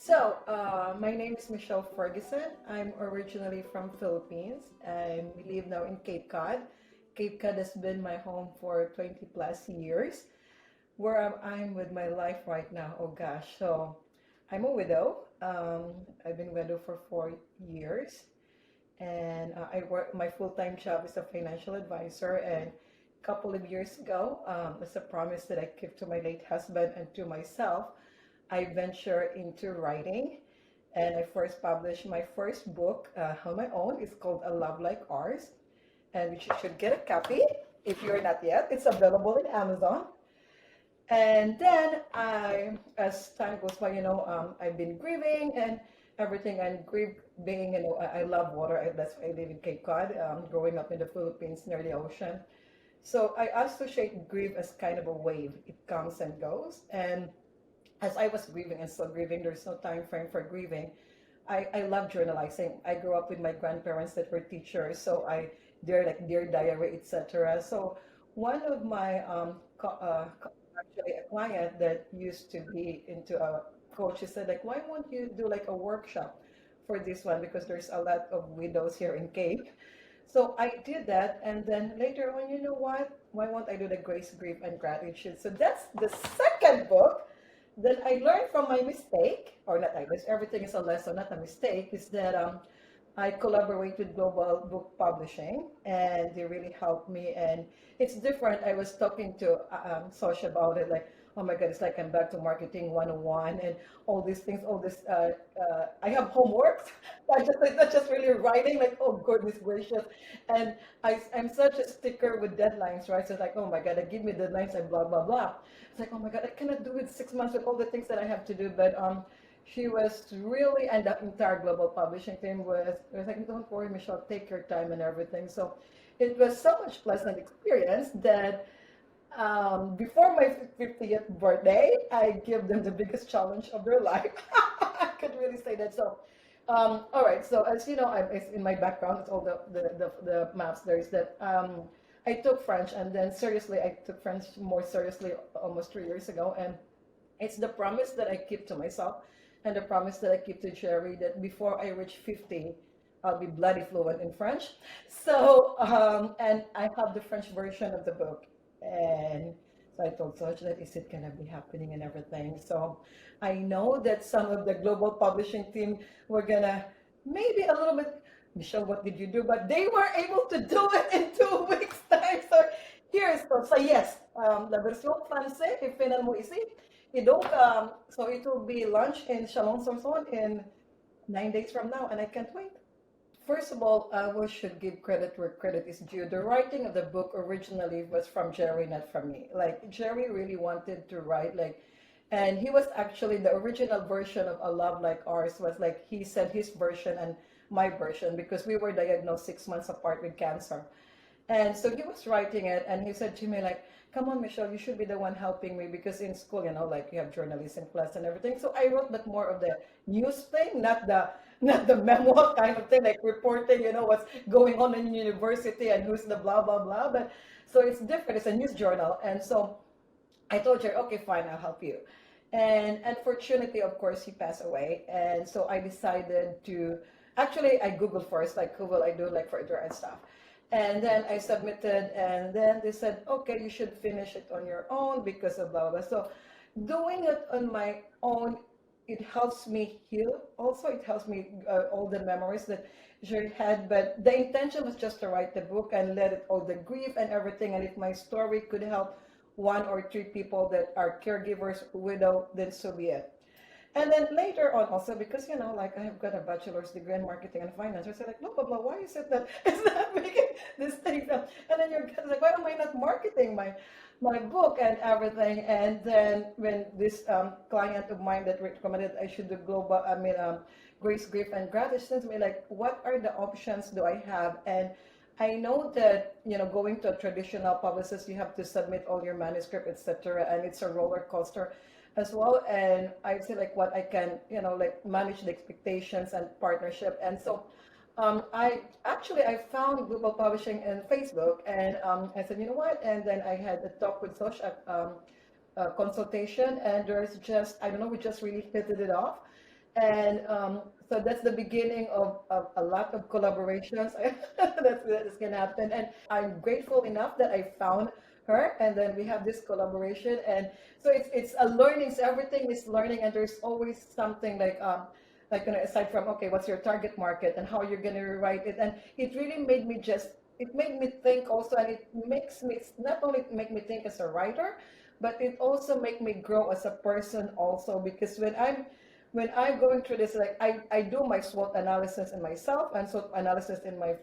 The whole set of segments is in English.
My name is Michelle Ferguson. I'm originally from Philippines and we live now in Cape Cod. Cape Cod has been my home for 20 plus years. Where I'm with my life right now, oh gosh. So I'm a widow. I've been widow for 4 years and I work, my full-time job is a financial advisor and a couple of years ago, as a promise that I kept to my late husband and to myself, I venture into writing, and I first published my first book on my own. It's called A Love Like Ours, and which you should get a copy if you're not yet. It's available in Amazon. And then as time goes by, I've been grieving and everything, and grief being, I love water. That's why I live in Cape Cod, growing up in the Philippines near the ocean. So I associate grief as kind of a wave. It comes and goes, and as I was grieving and still grieving, there's no time frame for grieving. I love journalizing. I grew up with my grandparents that were teachers, so they're like their diary, etc. So one of my actually a client that used to be into a coach, he said like, why won't you do like a workshop for this one because there's a lot of widows here in Cape. So I did that, and then later on, you know what? Why won't I do the grace, grief, and gratitude? So that's the second book that I learned from my mistake, or not I guess everything is a lesson, not a mistake, is that I collaborate with Global Book Publishing, and they really helped me. And it's different. I was talking to Sasha about it, like, oh my God, it's like I'm back to marketing 101 and all these things, all this. I have homework. That's just really writing, like, oh goodness gracious. And I'm such a sticker with deadlines, right? So it's like, oh my God, give me deadlines and blah, blah, blah. It's like, oh my God, I cannot do it 6 months with all the things that I have to do. But she was really, and the entire global publishing team was like, don't worry, Michelle, take your time and everything. So it was so much pleasant experience that before my 50th birthday, I give them the biggest challenge of their life. I could really say that. So, all right. So as you know, it's in my background, it's all the maps there is that I took French, and then seriously, I took French more seriously almost 3 years ago. And it's the promise that I keep to myself and the promise that I keep to Jerry that before I reach 50, I'll be bloody fluent in French. So, and I have the French version of the book. And so I told Soj that is it gonna be happening and everything. So I know that some of the global publishing team were gonna maybe a little bit, Michelle, what did you do? But they were able to do it in 2 weeks time. So here's so yes, la version française est finalement ici. Et donc, so it will be launched in Chalon-sur-Saône in 9 days from now, and I can't wait. First of all, we should give credit where credit is due. The writing of the book originally was from Jerry, not from me. Like Jerry really wanted to write and he was actually the original version of A Love Like Ours was like he said his version and my version because we were diagnosed 6 months apart with cancer. And so he was writing it, and he said to me, like, come on, Michelle, you should be the one helping me because in school, like you have journalism class and everything. So I wrote but more of the news thing, not the memoir kind of thing, like reporting, what's going on in university and who's the blah, blah, blah. But so it's different. It's a news journal. And so I told her, okay, fine, I'll help you. And unfortunately, of course, he passed away. And so I decided to, actually, I Googled first, like who will I do like further and stuff. And then I submitted, and then they said, okay, you should finish it on your own because of blah, blah. So doing it on my own, it helps me heal. Also, it helps me all the memories that Jerry had. But the intention was just to write the book and let it all the grief and everything. And if my story could help 1 or 3 people that are caregivers, widow, then so be it. And then later on also, because, like I have got a bachelor's degree in marketing and finance, I said like, blah, blah, blah, why is it that it's not making this thing up? And then you're like, why am I not marketing my book and everything? And then when this client of mine that recommended I should do grace, grief, and gratitude, sends me like, what are the options do I have? And I know that, going to a traditional publicist, you have to submit all your manuscript, etc., and it's a roller coaster as well. And I feel like what I can, like manage the expectations and partnership. And so I found Global Publishing in Facebook, and I said, you know what? And then I had a talk with Social consultation, and there's just, I don't know, we just really hit it off. And so that's the beginning of a lot of collaborations that's gonna happen. And I'm grateful enough that I found her, and then we have this collaboration. And so it's a learning. So everything is learning, and there's always something like aside from, okay, what's your target market and how you're gonna write it. And it really made me just, it made me think also, and it makes me, it's not only make me think as a writer, but it also make me grow as a person also. Because when I'm going through this, like I do my SWOT analysis in myself and SWOT analysis in my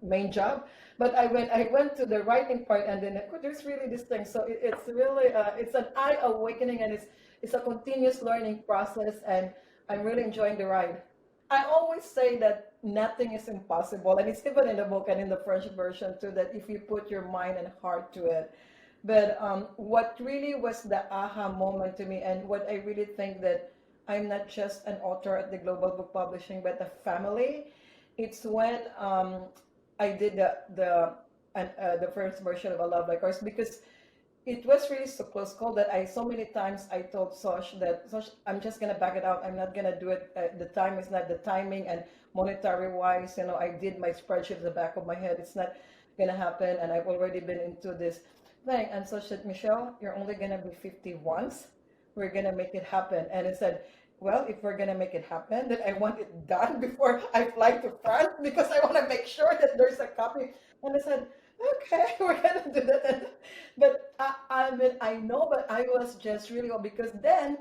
main job. But I went to the writing part, and then like, oh, there's really this thing. So it's really it's an eye awakening, and it's a continuous learning process, and I'm really enjoying the ride. I always say that nothing is impossible, and it's even in the book and in the French version too, that if you put your mind and heart to it. But what really was the aha moment to me, and what I really think that I'm not just an author at the Global Book Publishing, but a family. It's when I did the first version of A Love Like Ours, because it was really so close call that I so many times I told Sosh that, Sosh, I'm just gonna back it out. I'm not gonna do it. The time is not the timing, and monetary wise, I did my spreadsheet at the back of my head. It's not gonna happen, and I've already been into this thing. And Sosh said, Michelle, you're only gonna be 50 once. We're gonna make it happen. And I said, well, if we're gonna make it happen, then I want it done before I fly to France, because I want to make sure that there's a copy. And I said, okay, we're gonna do that. But I mean, I know, but I was just really, because then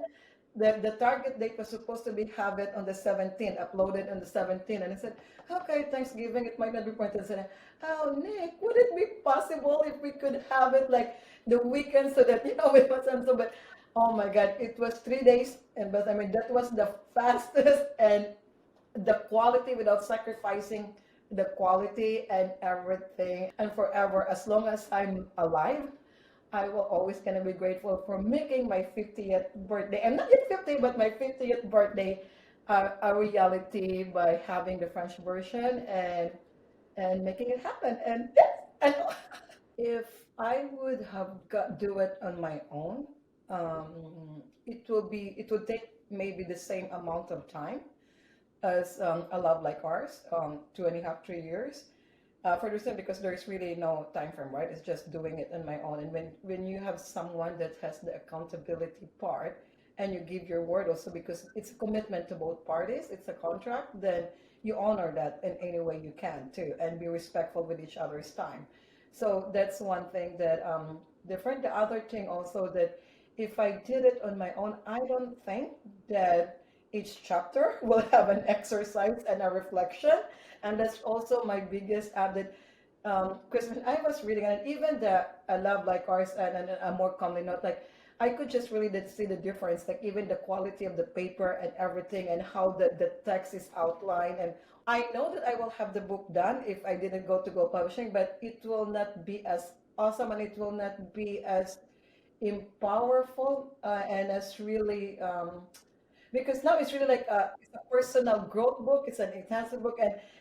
the target date was supposed to be have it on the 17th, uploaded on the 17th. And I said, okay, Thanksgiving, it might not be pointed. I said, oh, Nick, would it be possible if we could have it like the weekend, so that, it was so, but oh my God, it was 3 days. And but I mean, that was the fastest, and the quality without sacrificing the quality and everything. And forever, as long as I'm alive, I will always gonna be grateful for making my 50th birthday. I'm not yet 50, but my 50th birthday a reality by having the French version and making it happen. And yes, and if I would have do it on my own, it would take maybe the same amount of time as A Love Like Ours, 2.5, 3 years. For the reason, because there's really no time frame, right? It's just doing it on my own. And when you have someone that has the accountability part, and you give your word also, because it's a commitment to both parties, it's a contract, then you honor that in any way you can too, and be respectful with each other's time. So that's one thing that different. The other thing also, that if I did it on my own, I don't think that each chapter will have an exercise and a reflection. And that's also my biggest habit. Because when I was reading, and even the I Love Like Ours, and a more commonly note, like I could just really see the difference, like even the quality of the paper and everything, and how the text is outlined. And I know that I will have the book done if I didn't go to Go Publishing, but it will not be as awesome, and it will not be as powerful, and as really because now it's really like it's a personal growth book. It's an intensive book,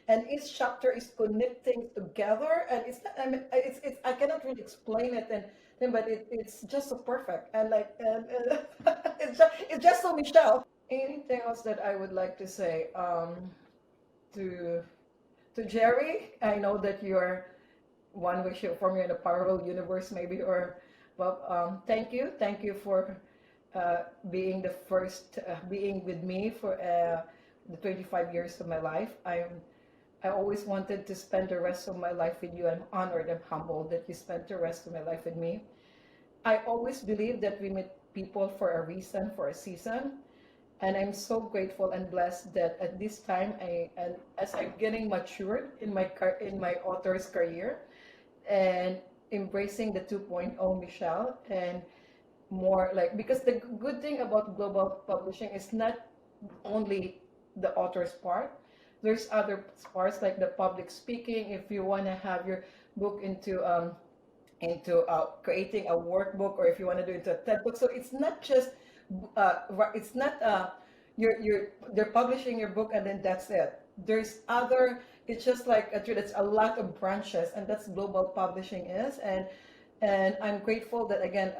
and each chapter is connecting together, and it's not, I mean, it's I cannot really explain it, and then but it's just so perfect, and like and it's just so Michelle. Anything else that I would like to say to Jerry? I know that you're one way, shape, or form, you're in a parallel universe, maybe, or well, thank you for being the first, being with me for the 25 years of my life. I always wanted to spend the rest of my life with you. I'm honored and humbled that you spent the rest of my life with me. I always believe that we meet people for a reason, for a season, and I'm so grateful and blessed that at this time, and as I'm getting matured in my author's career, and embracing the 2.0 Michelle, and more like, because the good thing about global publishing is not only the author's part, there's other parts like the public speaking. If you want to have your book into creating a workbook, or if you want to do it into a TED book, so it's not just it's not they're publishing your book and then that's it. There's other, it's just like it's a lot of branches, and that's global publishing is. And I'm grateful that again,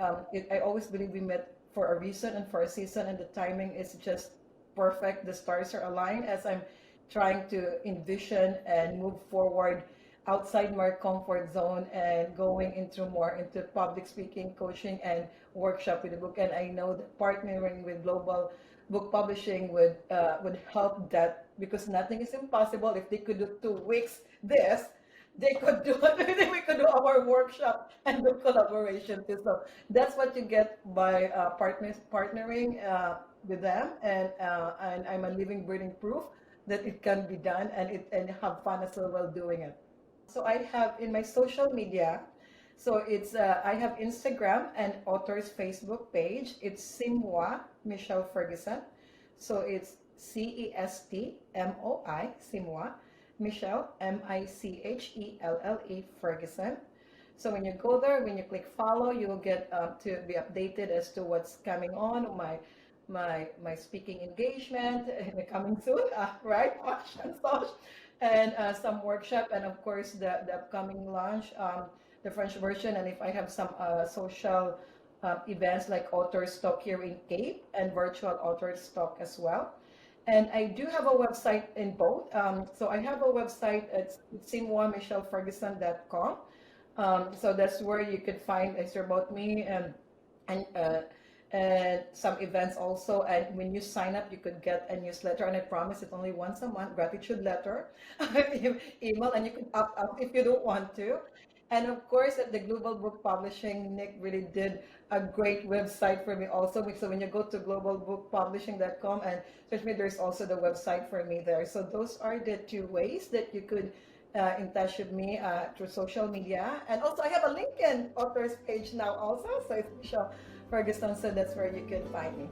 I always believe we met for a reason and for a season, and the timing is just perfect. The stars are aligned as I'm trying to envision and move forward outside my comfort zone and going into more into public speaking, coaching, and workshop with the book. And I know that partnering with global book publishing would help that because nothing is impossible. If they could do 2 weeks this, they could do it. We could do our workshop and do collaboration too. So that's what you get by partnering with them, and I'm a living, breathing proof that it can be done and have fun as well while doing it. So I have in my social media, so it's I have Instagram and author's Facebook page. It's Simwa Michelle Ferguson. So it's CESTMOI Simwa Michelle Michelle Ferguson. So when you go there, when you click follow, you will get to be updated as to what's coming on my speaking engagement coming soon, right? Watch and such, and some workshop, and of course the upcoming launch, the French version, and if I have some social events like author talk here in Cape and virtual author talk as well. And I do have a website in both. So I have a website at simwamichelleferguson.com. So that's where you could find it's about me and some events also. And when you sign up, you could get a newsletter. And I promise it's only once a month, gratitude letter, email, and you can opt out if you don't want to. And of course, at the Global Book Publishing, Nick really did a great website for me also. So when you go to globalbookpublishing.com and search me, there's also the website for me there. So those are the 2 ways that you could in touch with me through social media. And also I have a LinkedIn authors page now also. So it's Michelle Ferguson, so that's where you can find me.